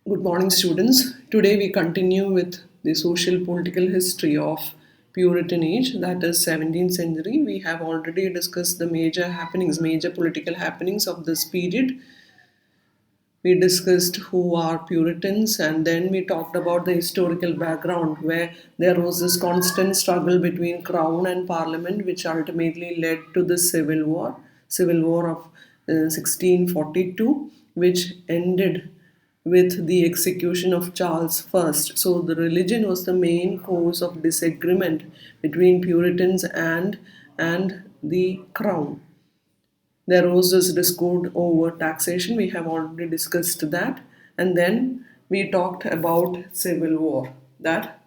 Good morning, students. Today we continue with the social political history of Puritan Age, that is 17th century. We have already discussed the major political happenings of this period. We discussed who are Puritans, and then we talked about the historical background where there was this constant struggle between crown and parliament, which ultimately led to the civil war of 1642, which ended with the execution of Charles I. So the religion was the main cause of disagreement between Puritans and the crown. There was this discord over taxation. We have already discussed that. And then we talked about civil war. That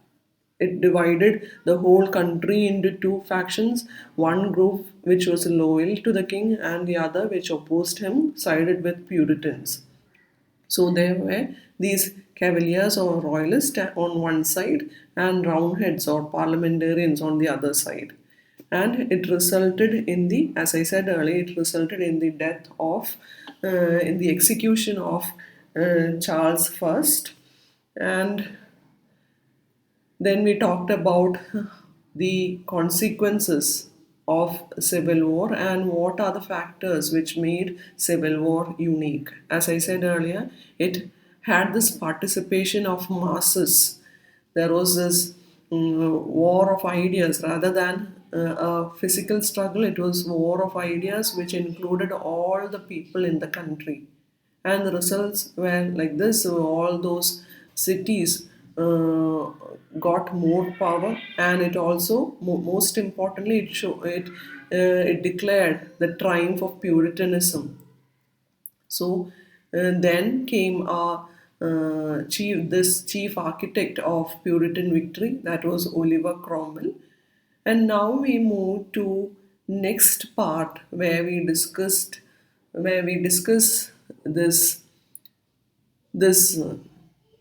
it divided the whole country into two factions. One group which was loyal to the king and the other which opposed him sided with Puritans. So there were these cavaliers or royalists on one side and roundheads or parliamentarians on the other side. And it resulted in the, as I said earlier, it resulted in the death of, in the execution of Charles I. And then we talked about the consequences of civil war and what are the factors which made civil war unique. As I said earlier, it had this participation of masses. There was this war of ideas rather than a physical struggle. It was war of ideas which included all the people in the country, and the results were like this. So all those cities got more power, and it also most importantly it declared the triumph of Puritanism. So then came our chief architect of Puritan victory, that was Oliver Cromwell. And now we move to next part where we discuss this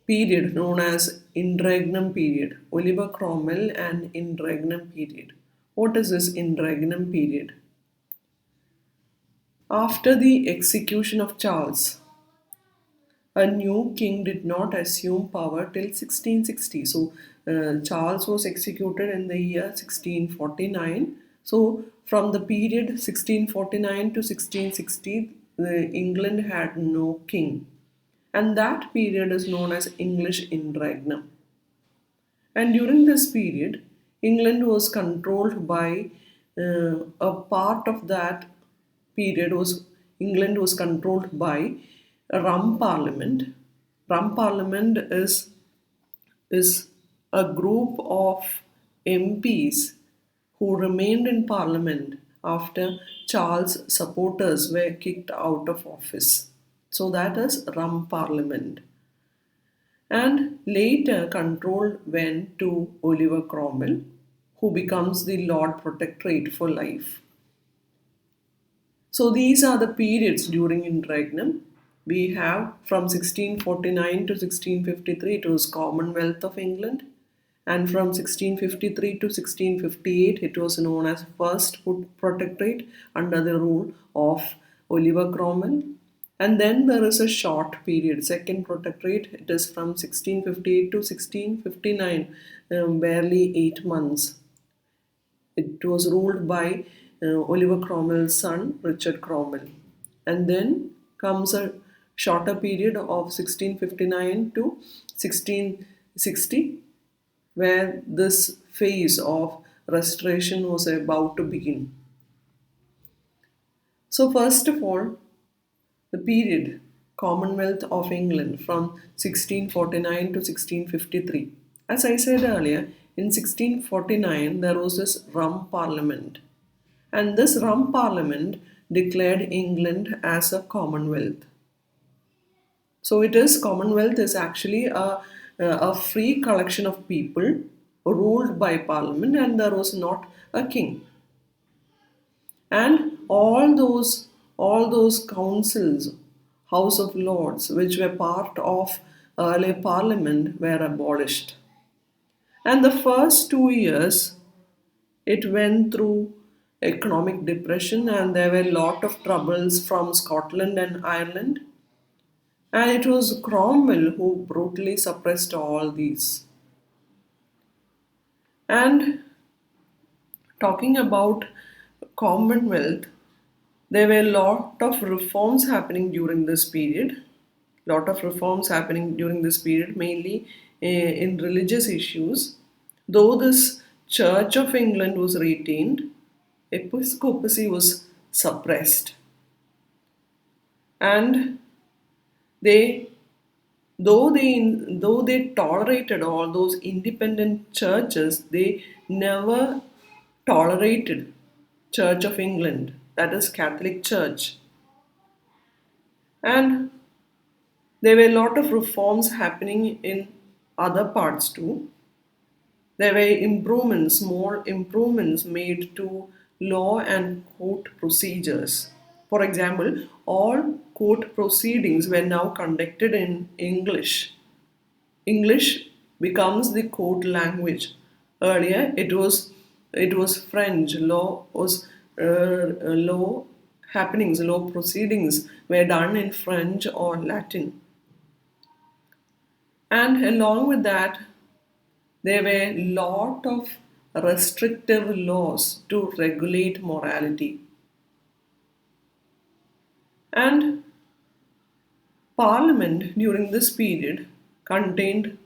period known as Interregnum Period, Oliver Cromwell and Interregnum Period. What is this Interregnum Period? After the execution of Charles, a new king did not assume power till 1660. So Charles was executed in the year 1649. So from the period 1649 to 1660, England had no king. And that period is known as English Interregnum. And during this period, England was controlled by a part of that period was England was controlled by a Rum Parliament. Rum Parliament is a group of MPs who remained in Parliament after Charles' supporters were kicked out of office. So that is Rum Parliament. And later control went to Oliver Cromwell, who becomes the Lord Protectorate for life. So these are the periods during interregnum. We have from 1649 to 1653 it was Commonwealth of England, and from 1653 to 1658 it was known as First Protectorate under the rule of Oliver Cromwell. And then there is a short period, Second Protectorate. It is from 1658 to 1659, barely 8 months. It was ruled by Oliver Cromwell's son, Richard Cromwell. And then comes a shorter period of 1659 to 1660, where this phase of restoration was about to begin. So, first of all, the period Commonwealth of England from 1649 to 1653. As I said earlier, in 1649 there was this Rum Parliament, and this Rum Parliament declared England as a Commonwealth. So it is Commonwealth is actually a free collection of people ruled by Parliament, and there was not a king. And all those councils, House of Lords, which were part of early Parliament, were abolished. And the first 2 years, it went through economic depression, and there were a lot of troubles from Scotland and Ireland. And it was Cromwell who brutally suppressed all these. And talking about Commonwealth, there were a lot of reforms happening during this period. Lot of reforms happening during this period, mainly in religious issues. Though this Church of England was retained, episcopacy was suppressed, and they though they tolerated all those independent churches, they never tolerated Church of England, that is Catholic Church. And there were a lot of reforms happening in other parts too. There were improvements, more improvements made to law and court procedures. For example, all court proceedings were now conducted in English. English becomes the court language. Earlier, it was French. Law happenings, law proceedings were done in French or Latin. And along with that, there were a lot of restrictive laws to regulate morality. And Parliament during this period contained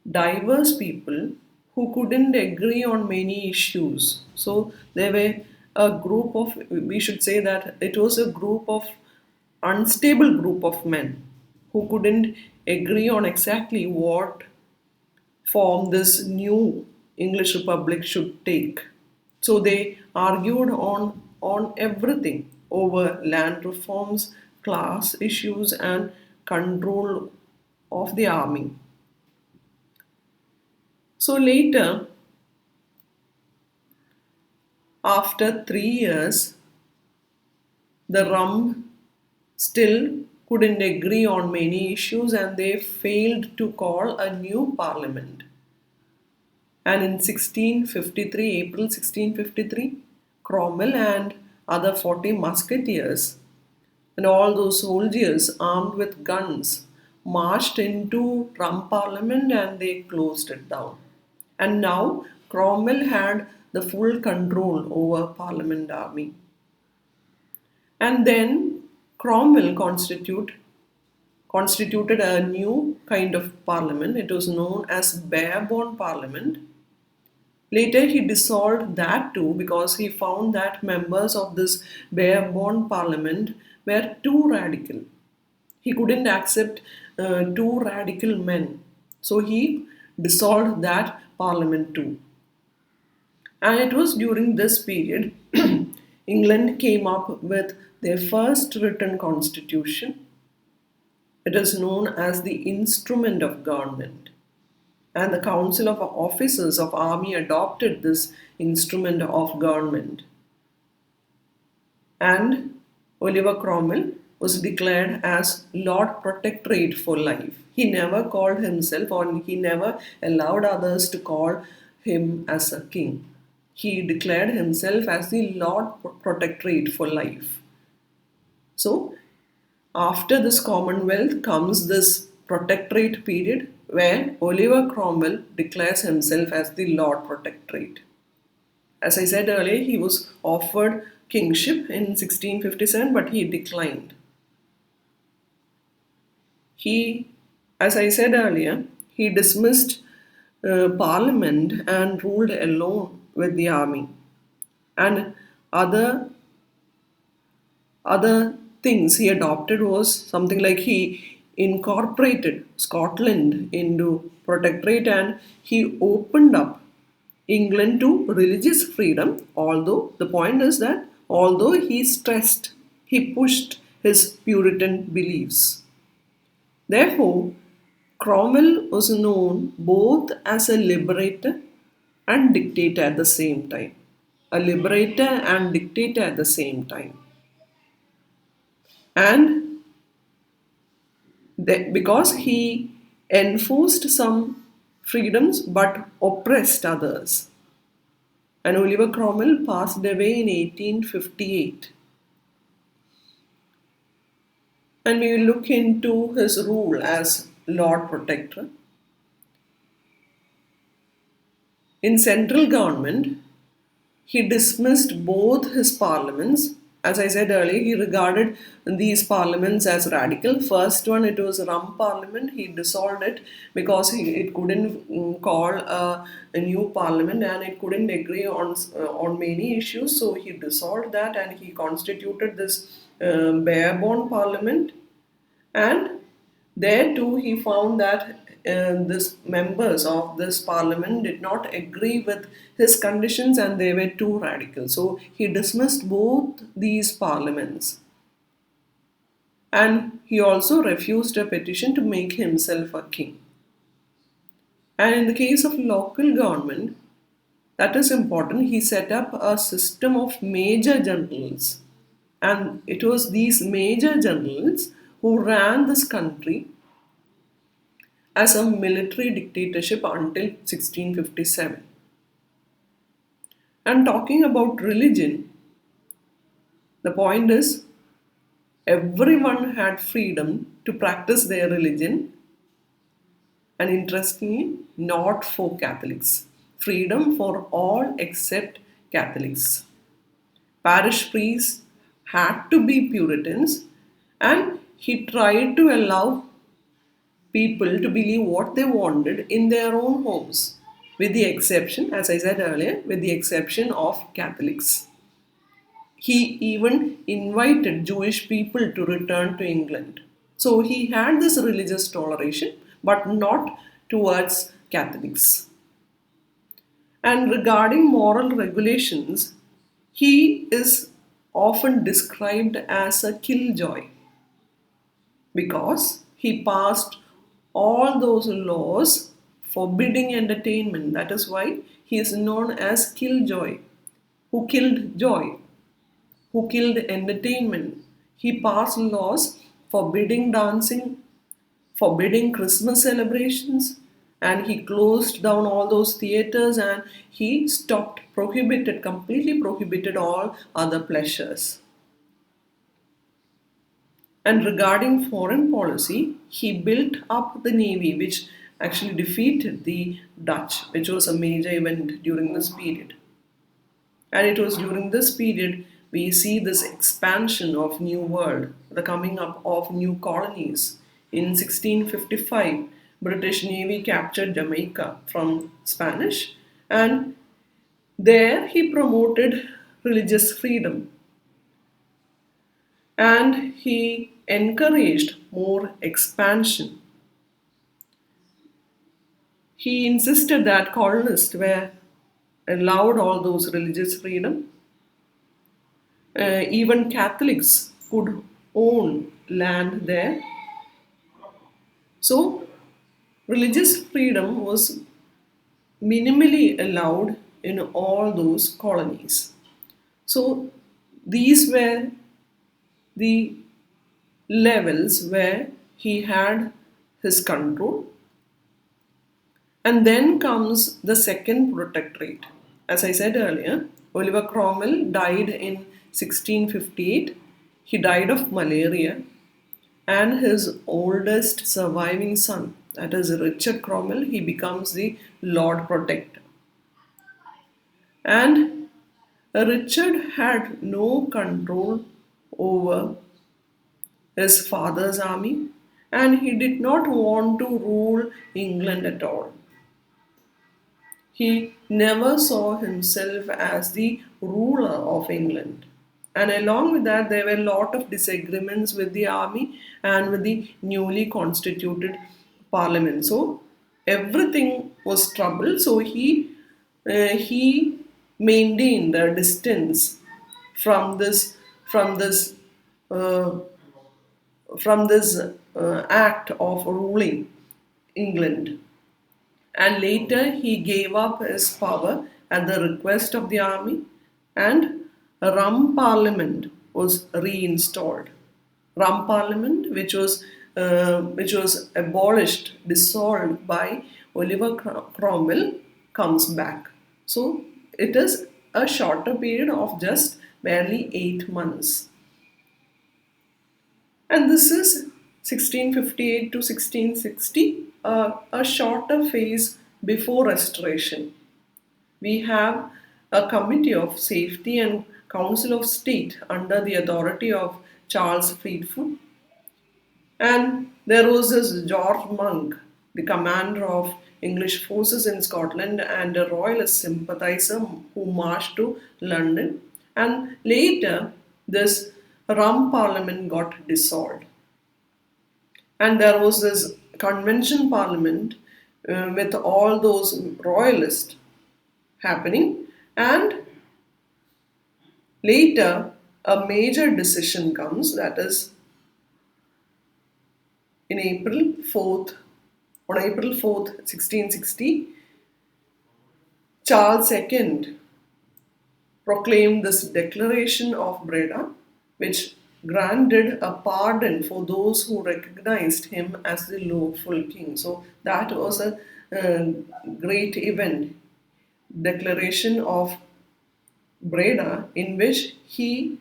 diverse people who couldn't agree on many issues. So there were a group of, we should say that it was a group of unstable group of men who couldn't agree on exactly what form this new English Republic should take. So they argued on everything over land reforms, class issues, and control of the army. So later, after 3 years, the Rump still couldn't agree on many issues and they failed to call a new parliament. And in 1653, April 1653, Cromwell and other 40 musketeers and all those soldiers armed with guns marched into Rump Parliament and they closed it down. And now Cromwell had the full control over Parliament army. And then Cromwell constituted a new kind of parliament. It was known as Barebone Parliament. Later, he dissolved that too because he found that members of this Barebone Parliament were too radical. He couldn't accept two radical men. So he dissolved that parliament too. And it was during this period England came up with their first written constitution. It is known as the Instrument of Government. And the Council of Officers of Army adopted this instrument of government. And Oliver Cromwell was declared as Lord Protectorate for life. He never called himself or he never allowed others to call him as a king. He declared himself as the Lord Protectorate for life. So, after this Commonwealth comes this Protectorate period where Oliver Cromwell declares himself as the Lord Protectorate. As I said earlier, he was offered kingship in 1657 but he declined. He, as I said earlier, he dismissed parliament and ruled alone with the army. And other other things he adopted was something like he incorporated Scotland into protectorate and he opened up England to religious freedom. Although the point is that although he stressed, he pushed his Puritan beliefs. Therefore, Cromwell was known both as a liberator and dictator at the same time. A liberator and dictator at the same time. And because he enforced some freedoms but oppressed others. And Oliver Cromwell passed away in 1858. And we look into his rule as Lord Protector. In central government, he dismissed both his parliaments. As I said earlier, he regarded these parliaments as radical. First one, it was Rum Parliament. He dissolved it because it couldn't call a new parliament and it couldn't agree on many issues. So he dissolved that and he constituted this bare-bone parliament. And there too, he found that this members of this parliament did not agree with his conditions and they were too radical. So he dismissed both these parliaments. And he also refused a petition to make himself a king. And in the case of local government, that is important, he set up a system of major generals. And it was these major generals who ran this country as a military dictatorship until 1657. And talking about religion, the point is everyone had freedom to practice their religion, and interestingly, not for Catholics. Freedom for all except Catholics. Parish priests had to be Puritans, and he tried to allow people to believe what they wanted in their own homes, with the exception, as I said earlier, with the exception of Catholics. He even invited Jewish people to return to England. So he had this religious toleration, but not towards Catholics. And regarding moral regulations, he is often described as a killjoy because he passed all those laws forbidding entertainment. That is why he is known as Killjoy, who killed joy, who killed entertainment. He passed laws forbidding dancing, forbidding Christmas celebrations, and he closed down all those theaters and he stopped, prohibited, completely prohibited all other pleasures. And regarding foreign policy, he built up the navy, which actually defeated the Dutch, which was a major event during this period. And it was during this period we see this expansion of New World, the coming up of new colonies. In 1655, British Navy captured Jamaica from Spanish, and there he promoted religious freedom and he encouraged more expansion. He insisted that colonists were allowed all those religious freedom. Even Catholics could own land there. So, religious freedom was minimally allowed in all those colonies. So, these were the levels where he had his control. And then comes the second protectorate. As I said earlier, Oliver Cromwell died in 1658. He died of malaria, and his oldest surviving son, that is Richard Cromwell, he becomes the Lord Protector. And Richard had no control over his father's army, and he did not want to rule England at all. He never saw himself as the ruler of England. And along with that, there were a lot of disagreements with the army and with the newly constituted parliament. So everything was trouble. So he maintained a distance from uh, this act of ruling England. And later he gave up his power at the request of the army, and a Rum Parliament was reinstalled. Rum Parliament, which was abolished, dissolved by Oliver Cromwell, comes back. So it is a shorter period of just barely 8 months. And this is 1658 to 1660, a shorter phase before Restoration. We have a Committee of Safety and Council of State under the authority of Charles Freedfoot. And there was this George Monk, the commander of English forces in Scotland and a royalist sympathizer who marched to London. And later, this Rum Parliament got dissolved. And there was this convention parliament with all those royalists happening. And later, a major decision comes, that is in April 4th, on April 4th, 1660, Charles II proclaimed this Declaration of Breda, which granted a pardon for those who recognized him as the lawful king. So that was a great event, Declaration of Breda, in which he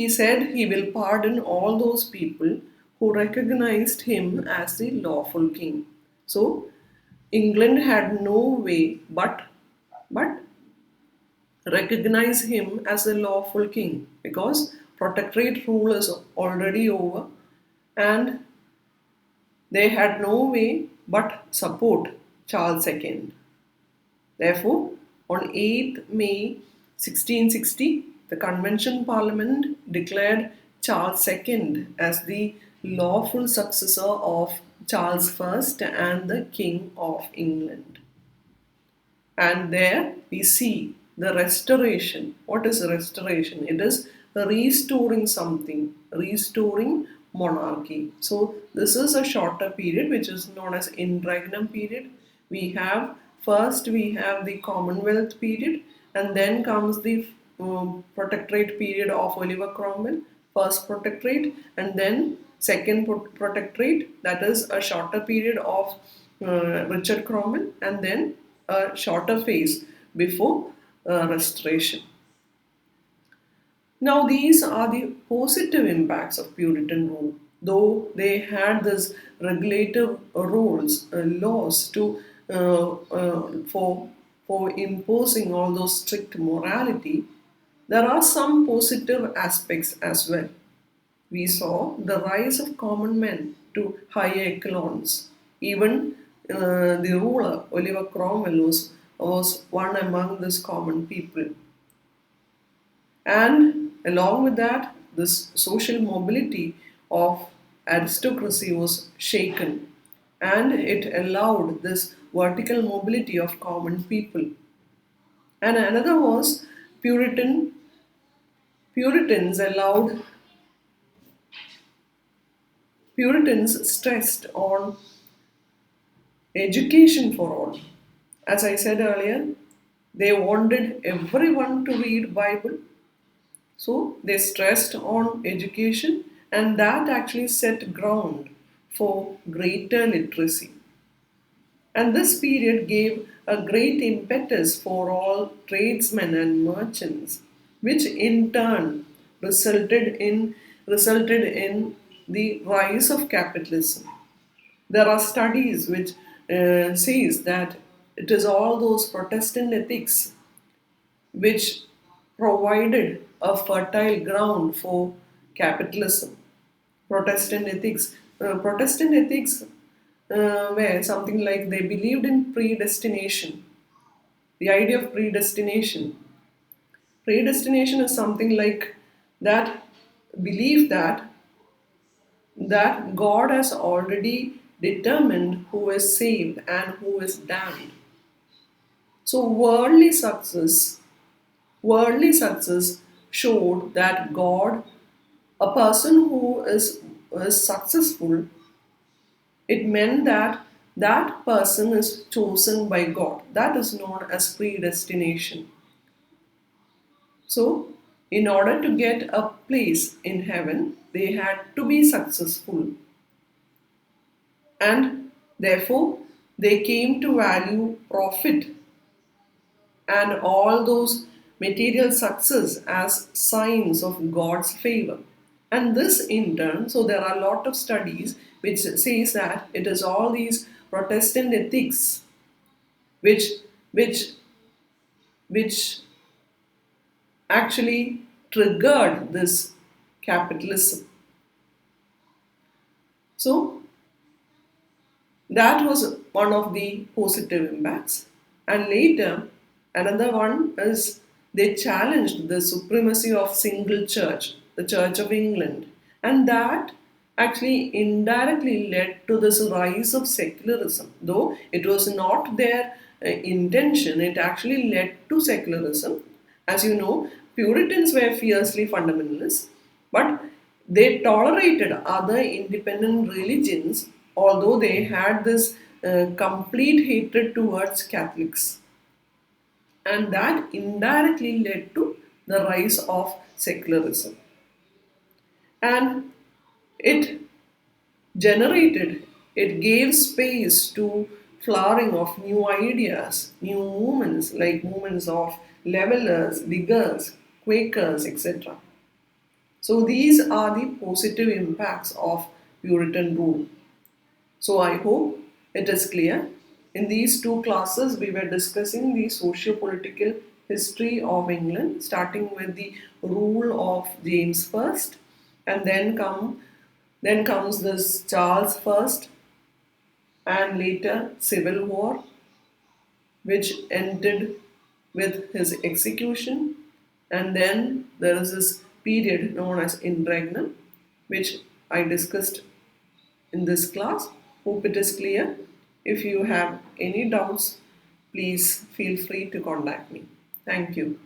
said he will pardon all those people who recognized him as the lawful king. So England had no way but recognize him as the lawful king because protectorate rule is already over and they had no way but support Charles II. Therefore, on 8th May 1660, the Convention Parliament declared Charles II as the lawful successor of Charles I and the King of England. And there we see the restoration. What is restoration? It is restoring something, restoring monarchy. So this is a shorter period which is known as Interregnum Period. We have the Commonwealth period, and then comes the Protectorate period of Oliver Cromwell, first Protectorate, and then second Protectorate, that is a shorter period of Richard Cromwell, and then a shorter phase before Restoration. Now, these are the positive impacts of Puritan rule, though they had this regulative rules, laws to for imposing all those strict morality. There are some positive aspects as well. We saw the rise of common men to higher echelons. Even the ruler Oliver Cromwell was one among these common people. And along with that, this social mobility of aristocracy was shaken and it allowed this vertical mobility of common people. And another was Puritan Puritans allowed Puritans stressed on education for all. As I said earlier, they wanted everyone to read Bible. So they stressed on education and that actually set ground for greater literacy. And this period gave a great impetus for all tradesmen and merchants, which in turn resulted in the rise of capitalism. There are studies which says that it is all those Protestant ethics which provided a fertile ground for capitalism. Protestant ethics were something like they believed in predestination. The idea of predestination. Predestination is something like that belief that God has already determined who is saved and who is damned. So worldly success showed that God, a person who is successful, it meant that that person is chosen by God. That is known as predestination. So, in order to get a place in heaven, they had to be successful. And therefore, they came to value profit and all those material success as signs of God's favor. And this in turn, so there are a lot of studies which says that it is all these Protestant ethics which which which actually triggered this capitalism. So that was one of the positive impacts. And later, another one is they challenged the supremacy of single church, the Church of England. And that actually indirectly led to this rise of secularism. Though it was not their intention, it actually led to secularism. As you know, Puritans were fiercely fundamentalists, but they tolerated other independent religions, although they had this complete hatred towards Catholics. And that indirectly led to the rise of secularism. And it generated, it gave space to flowering of new ideas, new movements like movements of levelers, diggers, Quakers, etc. So these are the positive impacts of Puritan rule. So I hope it is clear. In these two classes, we were discussing the socio-political history of England, starting with the rule of James First, and then comes this Charles First, and later civil war, which ended with his execution, and then there is this period known as Interregnum, which I discussed in this class. Hope it is clear. If you have any doubts, please feel free to contact me. Thank you.